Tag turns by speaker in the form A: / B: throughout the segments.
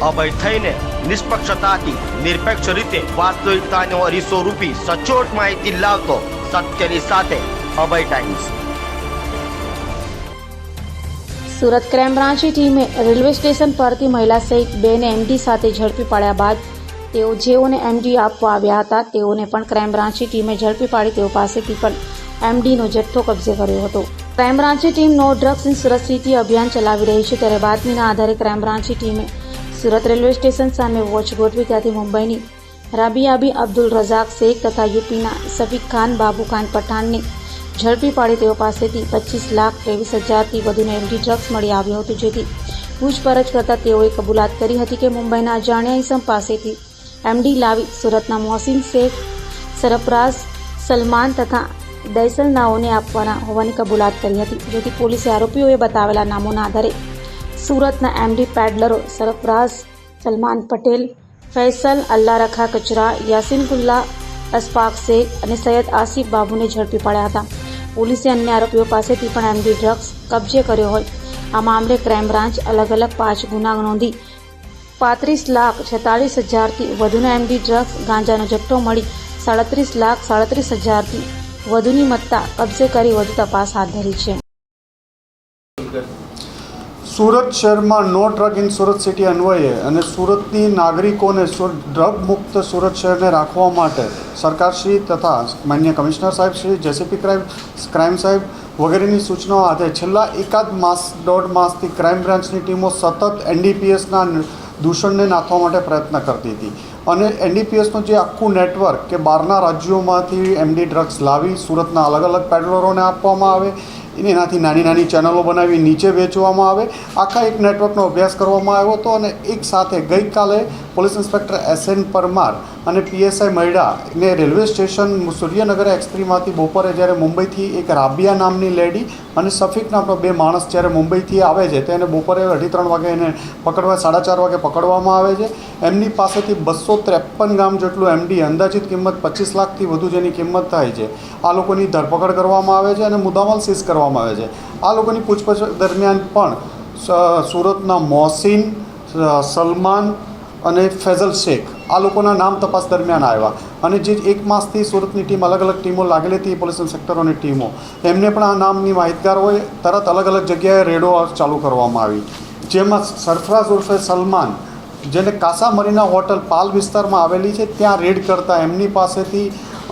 A: અભય થઈને નિષ્પક્ષતાથી નિરપેક્ષ રીતે વાસ્તવિકતાનો અરીસો રૂપી સચોટ માહિતી લાવતો સત્યની સાથે અભય ટાઈમ્સ।
B: સુરત ક્રાઇમ બ્રાન્ચની ટીમે રેલવે સ્ટેશન પરથી મહિલા સહિત બેને એમડી સાથે ઝડપી પાડ્યા બાદ તેઓ જેઓને એમડી આપવા આવ્યા હતા તેઓને પણ ક્રાઇમ બ્રાન્ચની ટીમે ઝડપી પાડી તેઓ પાસેથી પણ એમડીનો જથ્થો કબજે કર્યો હતો। ક્રાઇમ બ્રાન્ચની team no drugs in Surat city અભિયાન ચલાવી રહી છે ત્યારે બાતમીના આધારે ક્રાઇમ બ્રાન્ચની ટીમે સુરત રેલવે સ્ટેશન સામે વોચ ગોઠવી ત્યાંથી મુંબઈની રાબિયાબી અબ્દુલ રઝાક શેખ તથા યુપીના સફીક ખાન બાબુ ખાન પઠાણને ઝડપી પાડી તેઓ પાસેથી 25,23,000થી વધુનો એમડી ડ્રગ્સ મળી આવ્યો હતો, જેથી પૂછપરછ કરતા તેઓએ કબૂલાત કરી હતી કે મુંબઈના અજાણ્યા ઇસમ પાસેથી એમડી લાવી સુરતના મોહસિન શેખ, સરફરાઝ, સલમાન તથા દૈસલ નાઓને આપવાના હોવાની કબૂલાત કરી હતી, જેથી પોલીસે આરોપીઓએ બતાવેલા નામોના આધારે સુરતના એમડી પેડલરો સરફરાઝ, સલમાન પટેલ, ફૈસલ અલ્લાહ રખા કચરા, યાસીન ગુલ્લા, અશફાક શેખ અને સૈયદ આસિફ બાબુને ઝડપી પડ્યા હતા। પોલીસે અન્ય આરોપીઓ પાસેથી પણ એમડી ડ્રગ્સ કબજે કર્યો હોય। આ મામલે ક્રાઇમ બ્રાન્ચ અલગ અલગ 5 ગુના નોંધી 35,46,000થી વધુનો એમડી ડ્રગ્સ ગાંજાનો જથ્થો મળી 37,37,000થી વધુની મત્તા કબજે કરી વધુ તપાસ હાથ ધરી છે।
C: સુરત શહેરમાં નો ડ્રગ ઇન સુરત સિટી અન્વયે અને સુરતની નાગરિકોને ડ્રગ મુક્ત સુરત શહેરને રાખવા માટે સરકારશ્રી તથા માન્ય કમિશનર સાહેબ શ્રી, જેસીપી ક્રાઇમ સાહેબ વગેરેની સૂચનાઓ આધારે છેલ્લા એકાદ માસ 1.5 માસથી ક્રાઇમ બ્રાન્ચની ટીમો સતત એનડીપીએસના દૂષણને નાથવા માટે પ્રયત્ન કરતી હતી અને એનડીપીએસનું જે આખું નેટવર્ક કે બહારના રાજ્યોમાંથી એમડી ડ્રગ્સ લાવી સુરતના અલગ અલગ પેડલરોને આપવામાં આવે, એનાથી નાની નાની ચેનલો બનાવી નીચે વેચવામાં આવે, આખા એક નેટવર્કનો અભ્યાસ કરવામાં આવ્યો હતો। અને એક સાથે ગઈકાલે પોલીસ ઇન્સ્પેક્ટર SN પરમાર અને PSI મૈડાને રેલવે સ્ટેશન સૂર્યનગર એક્સપ્રેસમાંથી બપોરે જ્યારે મુંબઈથી એક રાબિયા નામની લેડી અને સફીક નામનો 2 માણસ જ્યારે મુંબઈથી આવે છે તેને બપોરે 2:30 વાગે એને પકડવા 4:30 વાગે પકડવામાં આવે છે। એમની પાસેથી 253 ગ્રામ જેટલું એમડી અંદાજિત કિંમત 25 લાખથી વધુ જેની કિંમત થાય છે આ લોકોની ધરપકડ કરવામાં આવે છે અને મુદ્દામાલ સીઝ કરવામાં આવે છે। આ લોકોની પૂછપરછ દરમિયાન પણ સુરતના મોહસિન, સલમાન અને ફૈઝલ શેખ આ લોકોના નામ તપાસ દરમિયાન આવ્યા અને જે 1 માસથી સુરતની ટીમ અલગ અલગ ટીમો લાગેલી હતી પોલીસ ઇન્સ્પેક્ટરોની ટીમો એમને પણ આ નામની માહિતગાર હોય તરત અલગ અલગ જગ્યાએ રેડો ચાલુ કરવામાં આવી, જેમાં સરફરાઝ ઉર્ફે સલમાન જેને કાસા મરીના હોટલ પાલ વિસ્તારમાં આવેલી છે ત્યાં રેડ કરતા એમની પાસેથી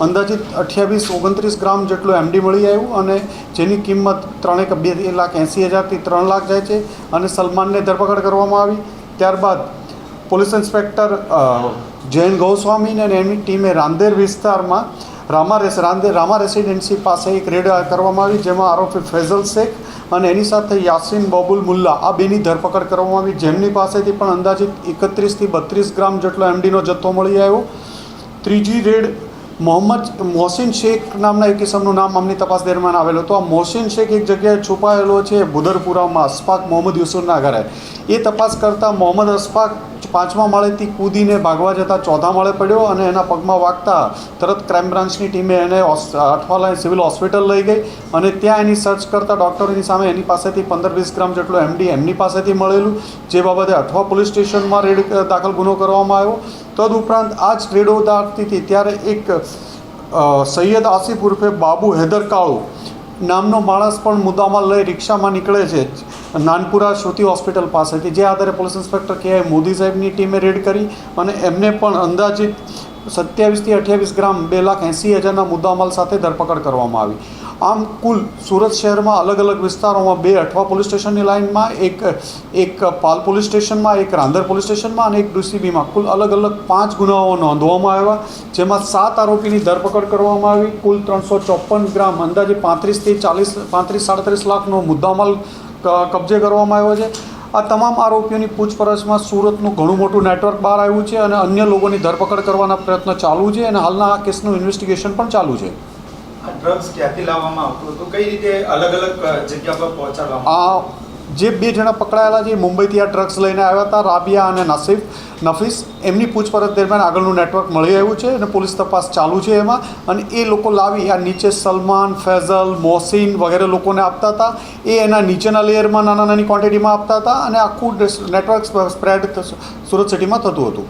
C: અંદાજિત 28-29 ગ્રામ જેટલું એમડી મળી આવ્યું અને જેની કિંમત 2,80,000થી 3 લાખ જાય છે અને સલમાનને ધરપકડ કરવામાં આવી। ત્યારબાદ પોલીસ ઇન્સ્પેક્ટર જૈન ગોસ્વામી અને એમની ટીમે રાંદેર વિસ્તારમાં રામા રેસિડેન્સી પાસે એક રેડ કરવામાં આવી, જેમાં આરોપી ફૈઝલ શેખ અને એની સાથે યાસીન બબુલ મુલ્લા આ બેની ધરપકડ કરવામાં આવી, જેમની પાસેથી પણ અંદાજિત 31થી 32 ગ્રામ જેટલો એમડીનો જથ્થો મળી આવ્યો। ત્રીજી રેડ મોહસિન શેખ નામના એક કિસમનું નામ આમની તપાસ દરમિયાન આવેલો હતો। આ મોહસિન શેખ એક જગ્યાએ છુપાયેલો છે બુદરપુરામાં અશફાક મોહમ્મદ યુસુફના ઘરે। એ તપાસ કરતાં મોહમ્મદ અશફાક 5મા માળેથી કૂદીને ભાગવા જતાં 4થા માળે પડ્યો અને એના પગમાં વાગતા તરત ક્રાઇમ બ્રાન્ચની ટીમે એને અઠવાલાઇન સિવિલ હોસ્પિટલ લઈ ગઈ અને ત્યાં એની સર્ચ કરતાં ડૉક્ટરોની સામે એની પાસેથી 15-20 ગ્રામ જેટલું એમડી એમની પાસેથી મળેલું, જે બાબતે અઠવા પોલીસ સ્ટેશનમાં રેડ દાખલ ગુનો કરવામાં આવ્યો। તદુપરાંત આ જ રેડો દાખતી હતી ત્યારે એક સૈયદ આસિફ ઉર્ફે બાબુ હૈદર કાળુ નામનો માણસ પણ મુદ્દામાલ લઈ રિક્ષામાં નીકળે છે નાનપુરા શ્રુતિ હોસ્પિટલ પાસેથી, જે આધારે પોલીસ ઇન્સ્પેક્ટર KI મોદી સાહેબની ટીમે રેડ કરી અને એમને પણ અંદાજિત 27થી 28 ગ્રામ 2,80,000ના મુદ્દામાલ સાથે ધરપકડ કરવામાં આવી। આમ કુલ સુરત શહેરમાં અલગ અલગ વિસ્તારોમાં 2 અઠવા પોલીસ સ્ટેશનની લાઇનમાં, એક પાલ પોલીસ સ્ટેશનમાં, એક રાંદેર પોલીસ સ્ટેશનમાં અને એક DCBમાં કુલ અલગ અલગ 5 ગુનાઓ નોંધવામાં આવ્યા, જેમાં 7 આરોપીની ધરપકડ કરવામાં આવી। કુલ 354 ગ્રામ અંદાજે 35-37 લાખનો મુદ્દામાલ કબજે કરવામાં આવ્યો છે। આ તમામ આરોપીઓની પૂછપરછમાં સુરતનું ઘણું મોટું નેટવર્ક બહાર આવ્યું છે અને અન્ય લોકોની ધરપકડ કરવાના પ્રયત્નો ચાલુ છે અને હાલના આ કેસનું ઇન્વેસ્ટિગેશન પણ ચાલુ છે।
D: ડ્રગ્સ ક્યાંથી લાવવામાં આવતું હતું, કઈ રીતે અલગ અલગ જગ્યા પર પહોંચાડવામાં?
C: જે 2 જણા પકડાયેલા છે મુંબઈથી આ ડ્રગ્સ લઈને આવ્યા હતા, રાબિયા અને નફીસ. એમની પૂછપરછ દરમિયાન આગળનું નેટવર્ક મળી આવ્યું છે અને પોલીસ તપાસ ચાલુ છે એમાં. અને એ લોકો લાવી આ નીચે સલમાન, ફૈઝલ, મોહસિન વગેરે લોકોને આપતા હતા. એ એના નીચેના લેયરમાં નાની ક્વોન્ટિટીમાં આપતા હતા અને આખું નેટવર્ક સ્પ્રેડ સુરત સિટીમાં થતું હતું.